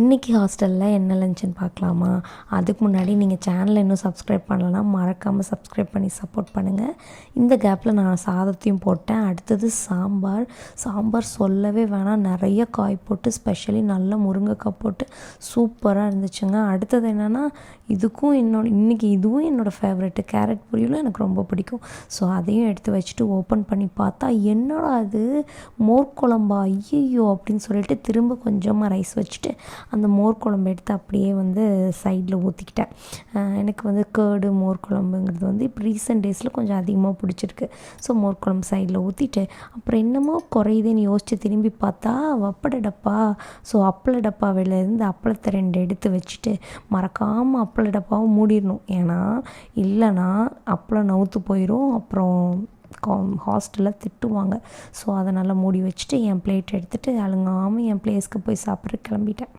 இன்றைக்கி ஹாஸ்டலில் என்ன லஞ்சுன்னு பார்க்கலாமா? அதுக்கு முன்னாடி நீங்கள் சேனலை இன்னும் சப்ஸ்கிரைப் பண்ணலன்னா மறக்காமல் சப்ஸ்கிரைப் பண்ணி சப்போர்ட் பண்ணுங்கள். இந்த கேப்பில் நான் சாதத்தையும் போட்டேன். அடுத்தது சாம்பார் சொல்லவே வேணாம், நிறைய காய் போட்டு ஸ்பெஷலி நல்ல முருங்கைக்காய் போட்டு சூப்பராக இருந்துச்சுங்க. அடுத்தது என்னென்னா இன்றைக்கி இதுவும் என்னோடய ஃபேவரெட்டு கேரட் பொரியலும் எனக்கு ரொம்ப பிடிக்கும். ஸோ அதையும் எடுத்து வச்சுட்டு ஓப்பன் பண்ணி பார்த்தா என்னடா அது மோர் குழம்பா, ஐயையோ அப்படின்னு சொல்லிட்டு திரும்ப கொஞ்சமாக ரைஸ் வச்சுட்டு அந்த மோர் குழம்பு எடுத்து அப்படியே சைடில் ஊற்றிக்கிட்டேன். எனக்கு கேர்டு மோர் குழம்புங்கிறது இப்போ ரீசெண்ட் டேஸில் கொஞ்சம் அதிகமாக பிடிச்சிருக்கு. ஸோ மோர் குழம்பு சைடில் ஊற்றிட்டு அப்புறம் என்னமோ குறையுதுன்னு யோசித்து திரும்பி பார்த்தா அப்பள டப்பா. ஸோ அப்பள டப்பாவிலேருந்து அப்பளத்தை 2 எடுத்து வச்சுட்டு மறக்காமல் அப்பள டப்பாவும் மூடிடணும். ஏன்னா இல்லைன்னா அப்பளம் நவுத்து போயிடும், அப்புறம் ஹாஸ்டலில் திட்டுவாங்க. ஸோ அதை நல்லா மூடி வச்சுட்டு என் பிளேட் எடுத்துகிட்டு அழுங்காமல் என் பிளேஸ்க்கு போய் சாப்பிட்ற கிளம்பிட்டேன்.